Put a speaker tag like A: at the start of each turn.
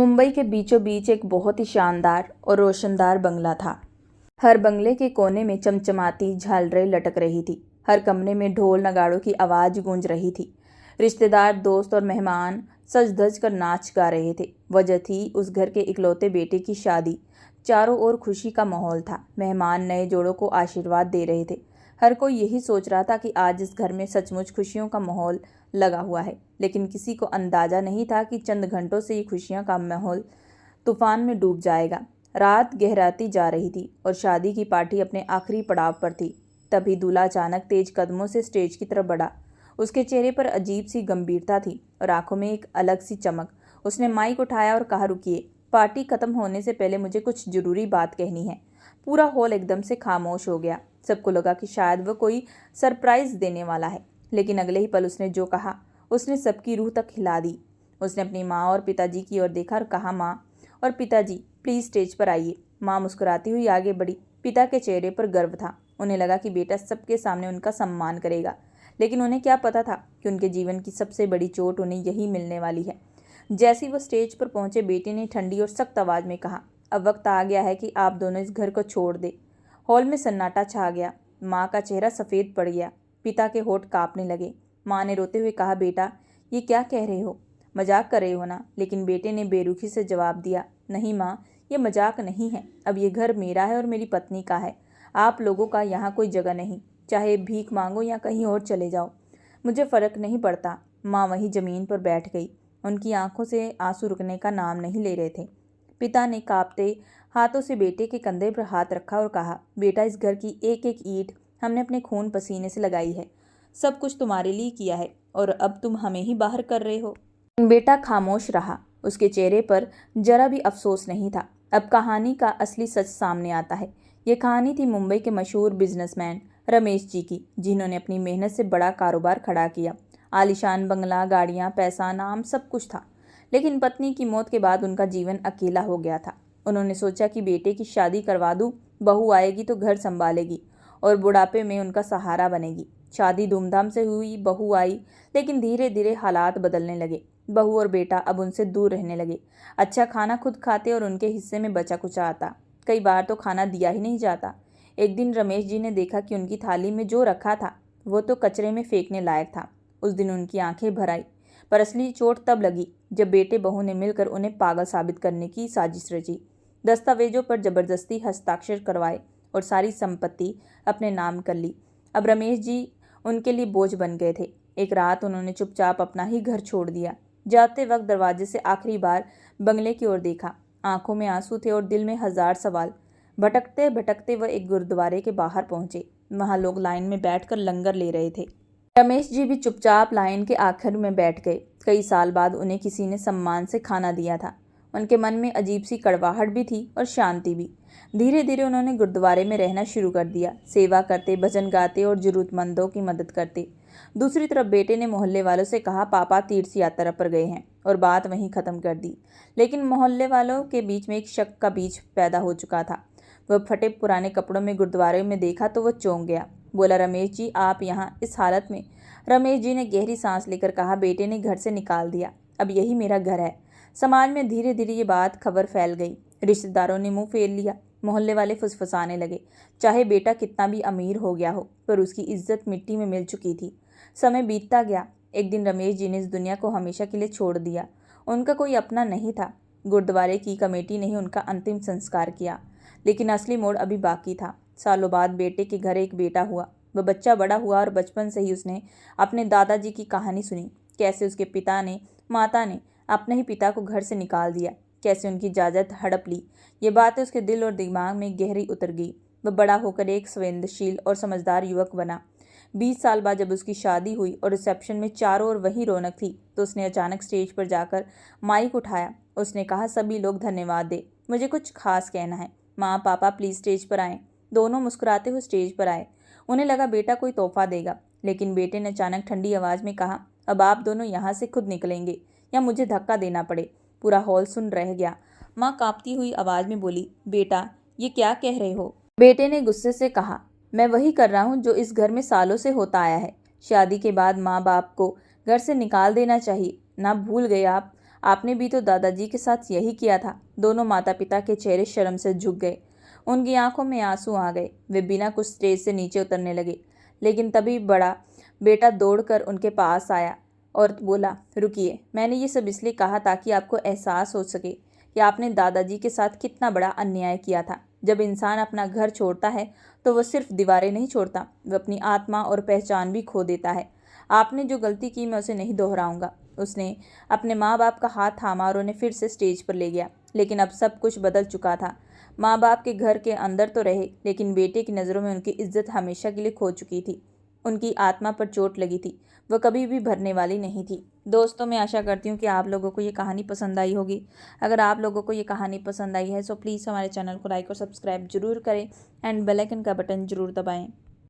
A: मुंबई के बीचों बीच एक बहुत ही शानदार और रोशनदार बंगला था। हर बंगले के कोने में चमचमाती झालरें लटक रही थी। हर कमरे में ढोल नगाड़ों की आवाज गूंज रही थी। रिश्तेदार, दोस्त और मेहमान सज धज कर नाच गा रहे थे। वजह थी उस घर के इकलौते बेटे की शादी। चारों ओर खुशी का माहौल था। मेहमान नए जोड़ों को आशीर्वाद दे रहे थे। हर कोई यही सोच रहा था कि आज इस घर में सचमुच खुशियों का माहौल लगा हुआ है। लेकिन किसी को अंदाजा नहीं था कि चंद घंटों से ये खुशियों का माहौल तूफान में डूब जाएगा। रात गहराती जा रही थी और शादी की पार्टी अपने आखिरी पड़ाव पर थी। तभी दूल्हा अचानक तेज कदमों से स्टेज की तरफ बढ़ा। उसके चेहरे पर अजीब सी गंभीरता थी और आंखों में एक अलग सी चमक। उसने माइक उठाया और कहा, रुकिए, पार्टी खत्म होने से पहले मुझे कुछ जरूरी बात कहनी है। पूरा हॉल एकदम से खामोश हो गया। सबको लगा कि शायद वह कोई सरप्राइज देने वाला है। लेकिन अगले ही पल उसने जो कहा उसने सबकी रूह तक हिला दी। उसने अपनी माँ और पिताजी की ओर देखा और कहा, माँ और पिताजी, प्लीज स्टेज पर आइए। माँ मुस्कुराती हुई आगे बढ़ी। पिता के चेहरे पर गर्व था। उन्हें लगा कि बेटा सबके सामने उनका सम्मान करेगा। लेकिन उन्हें क्या पता था कि उनके जीवन की सबसे बड़ी चोट उन्हें यही मिलने वाली है। जैसे ही वो स्टेज पर पहुंचे, बेटे ने ठंडी और सख्त आवाज में कहा, अब वक्त आ गया है कि आप दोनों इस घर को छोड़ दे। हॉल में सन्नाटा छा गया। माँ का चेहरा सफ़ेद पड़ गया। पिता के होठ कांपने लगे। माँ ने रोते हुए कहा, बेटा, ये क्या कह रहे हो? मजाक कर रहे हो ना? लेकिन बेटे ने बेरुखी से जवाब दिया, नहीं माँ, ये मजाक नहीं है। अब ये घर मेरा है और मेरी पत्नी का है। आप लोगों का यहाँ कोई जगह नहीं। चाहे भीख मांगो या कहीं और चले जाओ, मुझे फ़र्क नहीं पड़ता। माँ वहीं ज़मीन पर बैठ गई। उनकी आंखों से आंसू रुकने का नाम नहीं ले रहे थे। पिता ने कांपते हाथों से बेटे के कंधे पर हाथ रखा और कहा, बेटा, इस घर की एक एक ईंट हमने अपने खून पसीने से लगाई है। सब कुछ तुम्हारे लिए किया है और अब तुम हमें ही बाहर कर रहे हो। बेटा खामोश रहा। उसके चेहरे पर जरा भी अफसोस नहीं था। अब कहानी का असली सच सामने आता है। ये कहानी थी मुंबई के मशहूर बिजनेसमैन रमेश जी की, जिन्होंने अपनी मेहनत से बड़ा कारोबार खड़ा किया। आलीशान बंगला, गाड़ियाँ, पैसा, नाम, सब कुछ था। लेकिन पत्नी की मौत के बाद उनका जीवन अकेला हो गया था। उन्होंने सोचा कि बेटे की शादी करवा दूं, बहू आएगी तो घर संभालेगी और बुढ़ापे में उनका सहारा बनेगी। शादी धूमधाम से हुई, बहू आई, लेकिन धीरे धीरे हालात बदलने लगे। बहू और बेटा अब उनसे दूर रहने लगे। अच्छा खाना खुद खाते और उनके हिस्से में बचा कुचा आता। कई बार तो खाना दिया ही नहीं जाता। एक दिन रमेश जी ने देखा कि उनकी थाली में जो रखा था वो तो कचरे में फेंकने लायक था। उस दिन उनकी आंखें भर आई। पर असली चोट तब लगी जब बेटे बहू ने मिलकर उन्हें पागल साबित करने की साजिश रची। दस्तावेजों पर जबरदस्ती हस्ताक्षर करवाए और सारी संपत्ति अपने नाम कर ली। अब रमेश जी उनके लिए बोझ बन गए थे। एक रात उन्होंने चुपचाप अपना ही घर छोड़ दिया। जाते वक्त दरवाजे से आखिरी बार बंगले की ओर देखा। आंखों में आंसू थे और दिल में हजार सवाल। भटकते भटकते वह एक गुरुद्वारे के बाहर पहुंचे। वहां लोग लाइन में बैठकर लंगर ले रहे थे। रमेश जी भी चुपचाप लाइन के आखिर में बैठ गए। कई साल बाद उन्हें किसी ने सम्मान से खाना दिया था। उनके मन में अजीब सी कड़वाहट भी थी और शांति भी। धीरे धीरे उन्होंने गुरुद्वारे में रहना शुरू कर दिया, सेवा करते, भजन गाते और जरूरतमंदों की मदद करते। दूसरी तरफ बेटे ने मोहल्ले वालों से कहा, पापा तीर्थ यात्रा पर गए हैं, और बात वहीं ख़त्म कर दी। लेकिन मोहल्ले वालों के बीच में एक शक का बीज पैदा हो चुका था। वह फटे पुराने कपड़ों में गुरुद्वारे में देखा तो वह चौंक गया। बोला, रमेश जी, आप यहाँ इस हालत में? रमेश जी ने गहरी सांस लेकर कहा, बेटे ने घर से निकाल दिया, अब यही मेरा घर है। समाज में धीरे धीरे ये बात खबर फैल गई। रिश्तेदारों ने मुंह फेर लिया। मोहल्ले वाले फुसफुसाने लगे। चाहे बेटा कितना भी अमीर हो गया हो, पर उसकी इज्जत मिट्टी में मिल चुकी थी। समय बीतता गया। एक दिन रमेश जी ने इस दुनिया को हमेशा के लिए छोड़ दिया। उनका कोई अपना नहीं था। गुरुद्वारे की कमेटी ने ही उनका अंतिम संस्कार किया। लेकिन असली मोड़ अभी बाकी था। सालों बाद बेटे के घर एक बेटा हुआ। वह बच्चा बड़ा हुआ और बचपन से ही उसने अपने दादाजी की कहानी सुनी। कैसे उसके पिता ने, माता ने अपने ही पिता को घर से निकाल दिया, कैसे उनकी इजाज़त हड़प ली। ये बातें उसके दिल और दिमाग में गहरी उतर गई। वह बड़ा होकर एक संवेदनशील और समझदार युवक बना। 20 साल बाद जब उसकी शादी हुई और रिसेप्शन में चारों ओर वही रौनक थी, तो उसने अचानक स्टेज पर जाकर माइक उठाया। उसने कहा, सभी लोग धन्यवाद दे, मुझे कुछ खास कहना है। माँ, पापा, प्लीज़ स्टेज पर आएँ। दोनों मुस्कुराते हुए स्टेज पर आए। उन्हें लगा बेटा कोई तोहफा देगा, लेकिन बेटे ने अचानक ठंडी आवाज़ में कहा, अब आप दोनों यहाँ से खुद निकलेंगे या मुझे धक्का देना पड़े। पूरा हॉल सुन रह गया। माँ कांपती हुई आवाज़ में बोली, बेटा, ये क्या कह रहे हो? बेटे ने गुस्से से कहा, मैं वही कर रहा हूँ जो इस घर में सालों से होता आया है। शादी के बाद माँ बाप को घर से निकाल देना चाहिए। ना भूल गए आप आपने भी तो दादाजी के साथ यही किया था। दोनों माता पिता के चेहरे शर्म से झुक गए। उनकी आंखों में आंसू आ गए। वे बिना कुछ स्टेज से नीचे उतरने लगे, लेकिन तभी बड़ा बेटा दौड़कर उनके पास आया और बोला, रुकिए, मैंने ये सब इसलिए कहा ताकि आपको एहसास हो सके कि आपने दादाजी के साथ कितना बड़ा अन्याय किया था। जब इंसान अपना घर छोड़ता है तो वह सिर्फ दीवारें नहीं छोड़ता, वह अपनी आत्मा और पहचान भी खो देता है। आपने जो गलती की मैं उसे नहीं दोहराऊंगा। उसने अपने माँ बाप का हाथ थामा और उन्हें फिर से स्टेज पर ले गया। लेकिन अब सब कुछ बदल चुका था। माँ बाप के घर के अंदर तो रहे, लेकिन बेटे की नज़रों में उनकी इज्जत हमेशा के लिए खो चुकी थी। उनकी आत्मा पर चोट लगी थी, वह कभी भी भरने वाली नहीं थी। दोस्तों, मैं आशा करती हूँ कि आप लोगों को ये कहानी पसंद आई होगी। अगर आप लोगों को ये कहानी पसंद आई है तो प्लीज़ हमारे चैनल को लाइक और सब्सक्राइब जरूर करें एंड बेल आइकन का बटन जरूर दबाएं।